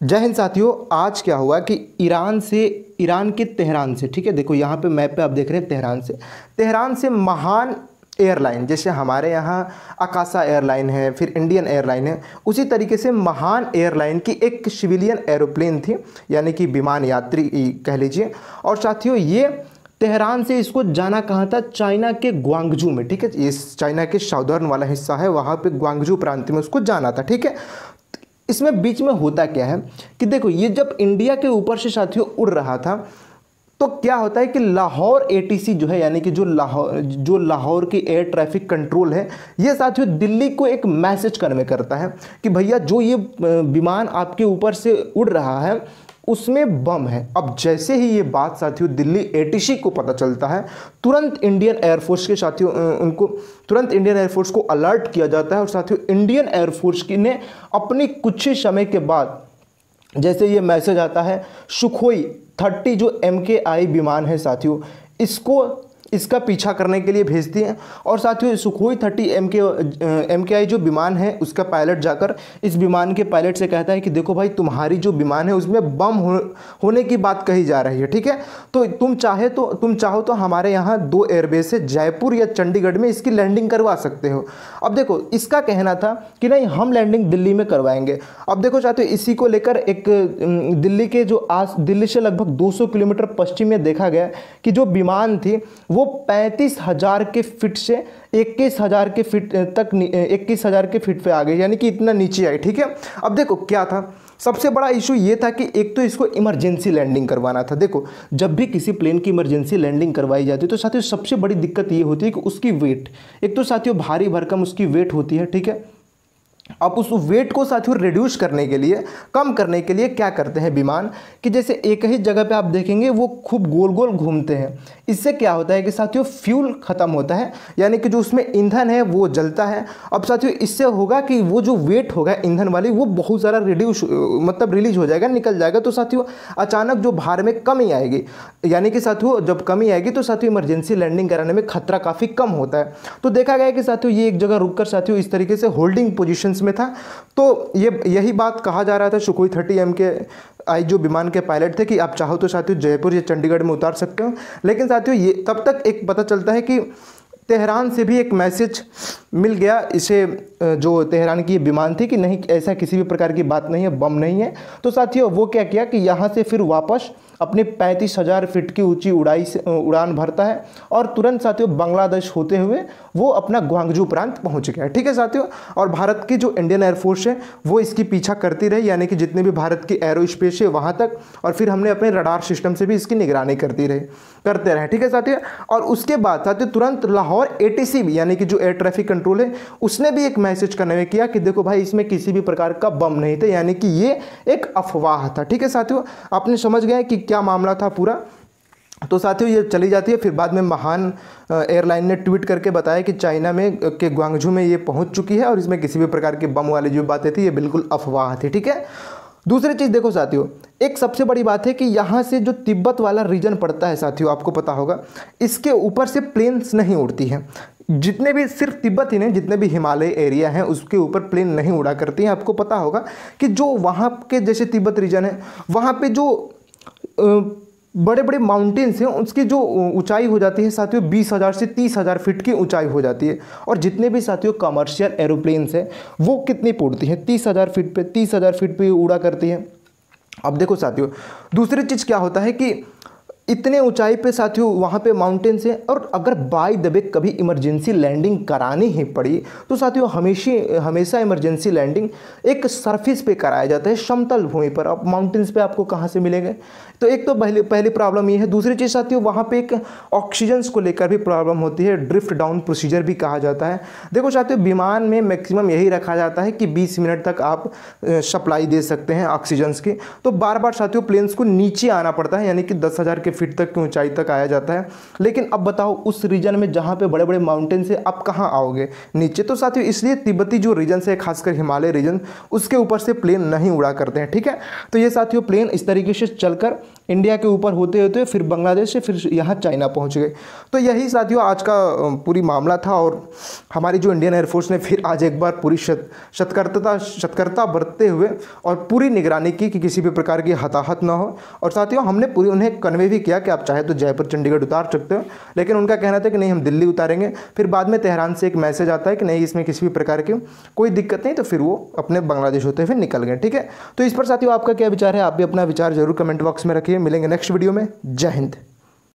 जय हिंद साथियों। आज क्या हुआ कि ईरान के तेहरान से, ठीक है, देखो यहाँ पे मैप पे आप देख रहे हैं तेहरान से महान एयरलाइन, जैसे हमारे यहाँ आकाशा एयरलाइन है, फिर इंडियन एयरलाइन है, उसी तरीके से महान एयरलाइन की एक सिविलियन एरोप्लेन थी, यानी कि विमान यात्री कह लीजिए। और साथियों ये तेहरान से इसको जाना कहाँ था? चाइना के ग्वांगजू में, ठीक है, ये चाइना के साउदर्न वाला हिस्सा है, वहाँ पे ग्वांगजू प्रांत में उसको जाना था, ठीक है। इसमें बीच में होता क्या है कि देखो ये जब इंडिया के ऊपर से साथियों उड़ रहा था तो क्या होता है कि लाहौर एटीसी जो है, यानी कि जो लाहौर की एयर ट्रैफिक कंट्रोल है, ये साथियों दिल्ली को एक मैसेज कन्वे करता है कि भैया जो ये विमान आपके ऊपर से उड़ रहा है उसमें बम है। अब जैसे ही ये बात साथियों दिल्ली एटीसी को पता चलता है, तुरंत इंडियन एयरफोर्स के साथियों तुरंत इंडियन एयरफोर्स को अलर्ट किया जाता है। और साथियों इंडियन एयरफोर्स की ने अपनी कुछ ही समय के बाद जैसे ये मैसेज आता है, सुखोई 30 जो MKI विमान है साथियों, इसका पीछा करने के लिए भेजती हैं। और साथियों सुखोई 30 MKI जो विमान है उसका पायलट जाकर इस विमान के पायलट से कहता है कि देखो भाई तुम्हारी जो विमान है उसमें बम होने की बात कही जा रही है, ठीक है, तो तुम चाहो तो हमारे यहाँ 2 एयरबेस है, जयपुर या चंडीगढ़ में इसकी लैंडिंग करवा सकते हो। अब देखो इसका कहना था कि नहीं, हम लैंडिंग दिल्ली में करवाएंगे। अब देखो साथियों इसी को लेकर एक दिल्ली से लगभग 200 किलोमीटर पश्चिम में देखा गया कि जो विमान थी वो 35,000 के फीट से 21,000 के फीट तक 21,000 के फीट पे आ गई, यानी कि इतना नीचे आई, ठीक है। अब देखो क्या था, सबसे बड़ा इशू ये था कि एक तो इसको इमरजेंसी लैंडिंग करवाना था। देखो जब भी किसी प्लेन की इमरजेंसी लैंडिंग करवाई जाती है तो साथियों सबसे बड़ी दिक्कत ये होती है कि उसकी वेट, एक तो साथियों भारी भरकम उसकी वेट होती है, ठीक है। अब उस वेट को साथियों रिड्यूस करने के लिए, कम करने के लिए क्या करते हैं विमान कि जैसे एक ही जगह पे आप देखेंगे वो खूब गोल गोल घूमते हैं। इससे क्या होता है कि साथियों फ्यूल ख़त्म होता है, यानी कि जो उसमें ईंधन है वो जलता है। अब साथियों इससे होगा कि वो जो वेट होगा ईंधन वाली वो बहुत ज़्यादा रिलीज हो जाएगा, निकल जाएगा। तो साथियों अचानक जो भार में कमी आएगी, यानी कि साथियों जब कमी आएगी तो साथियों इमरजेंसी लैंडिंग कराने में खतरा काफ़ी कम होता है। तो देखा गया कि साथियों ये एक जगह रुककर साथियों इस तरीके से होल्डिंग पोजीशन में था। तो यही बात कहा जा रहा था सुखोई 30 MKI जो विमान के पायलट थे कि आप चाहो तो साथियों जयपुर या चंडीगढ़ में उतार सकते हो। लेकिन साथियों ये तब तक एक पता चलता है कि तेहरान से भी एक मैसेज मिल गया इसे, जो तेहरान की विमान थी, कि नहीं ऐसा किसी भी प्रकार की बात नहीं है, बम नहीं है। तो साथियों वो क्या किया कि यहाँ से फिर वापस अपने 35,000 फीट की ऊंची उड़ान भरता है और तुरंत साथियों बांग्लादेश होते हुए वो अपना ग्वांगजू प्रांत पहुंच गया, ठीक है साथियों। और भारत की जो इंडियन एयरफोर्स है वो इसकी पीछा करती रही, यानी कि जितने भी भारत की एरो स्पेस है वहाँ तक, और फिर हमने अपने रडार सिस्टम से भी इसकी निगरानी करते रहे, ठीक है साथियों। और उसके बाद साथियों तुरंत लाहौर ATC भी, यानी कि जो एयर ट्रैफिक कंट्रोल है, उसने भी एक मैसेज कन्वे किया कि देखो भाई इसमें किसी भी प्रकार का बम नहीं था, यानी कि ये एक अफवाह था, ठीक है साथियों। आपने समझ गए कि क्या मामला था पूरा। तो साथियों ये चली जाती है, फिर बाद में महान एयरलाइन ने ट्वीट करके बताया कि चाइना में के ग्वांगझू में ये पहुंच चुकी है और इसमें किसी भी प्रकार के बम वाली जो बातें थी ये बिल्कुल अफवाह थी, ठीक है। दूसरी चीज़ देखो साथियों, एक सबसे बड़ी बात है कि यहाँ से जो तिब्बत वाला रीजन पड़ता है साथियों, आपको पता होगा इसके ऊपर से प्लेन्स नहीं उड़ती हैं। जितने भी, सिर्फ तिब्बत ही नहीं, जितने भी हिमालय एरिया हैं उसके ऊपर प्लेन नहीं उड़ा करती हैं। आपको पता होगा कि जो वहाँ के जैसे तिब्बत रीजन है वहाँ पे जो बड़े बड़े माउंटेन्स हैं उसकी जो ऊंचाई हो जाती है साथियों 20,000 से 30,000 फीट की ऊंचाई हो जाती है। और जितने भी साथियों कमर्शियल एरोप्लेन्स हैं वो कितनी पे उड़ती हैं? 30,000 फीट पे उड़ा करती है। अब देखो साथियों दूसरी चीज़ क्या होता है कि इतने ऊंचाई पे साथियों वहाँ पे माउंटेन्स हैं, और अगर बाय द वे कभी इमरजेंसी लैंडिंग करानी ही पड़ी तो साथियों हमेशा इमरजेंसी लैंडिंग एक सरफेस पे कराया जाता है, समतल भूमि पर। अब माउंटेन्स पे आपको कहाँ से मिलेंगे? तो एक तो पहली प्रॉब्लम ये है। दूसरी चीज़ साथियों वहाँ पे एक ऑक्सीजन को लेकर भी प्रॉब्लम होती है, ड्रिफ्ट डाउन प्रोसीजर भी कहा जाता है। देखो साथियों विमान में मैक्सिमम यही रखा जाता है कि 20 मिनट तक आप सप्लाई दे सकते हैं ऑक्सीजन की। तो बार बार साथियों प्लेन्स को नीचे आना पड़ता है, यानी कि 10,000 के फीट तक की ऊंचाई तक आया जाता है। लेकिन अब बताओ उस रीजन में जहाँ पे बड़े बड़े माउंटेन से अब कहाँ आओगे नीचे। तो साथियों इसलिए तिब्बती जो रीजन है खासकर हिमालय रीजन उसके ऊपर से प्लेन नहीं उड़ा करते हैं, ठीक है। तो ये साथियों प्लेन इस तरीके से चलकर इंडिया के ऊपर होते होते फिर बांग्लादेश से फिर यहाँ चाइना पहुँच गए। तो यही साथियों आज का पूरी मामला था और हमारी जो इंडियन एयरफोर्स ने फिर आज एक बार पूरी सतर्कता बरतते हुए और पूरी निगरानी की कि किसी भी प्रकार की हताहत ना हो। और साथियों हमने पूरी उन्हें कन्वे भी किया कि आप चाहे तो जयपुर चंडीगढ़ उतार सकते हो, लेकिन उनका कहना था कि नहीं हम दिल्ली उतारेंगे। फिर बाद में तेहरान से एक मैसेज आता है कि नहीं इसमें किसी भी प्रकार की कोई दिक्कत नहीं, तो फिर वो अपने बांग्लादेश होते हुए निकल गए, ठीक है। तो इस पर साथियों आपका क्या विचार है, आप भी अपना विचार जरूर कमेंट बॉक्स में रखिए। मिलेंगे नेक्स्ट वीडियो में। जय हिंद।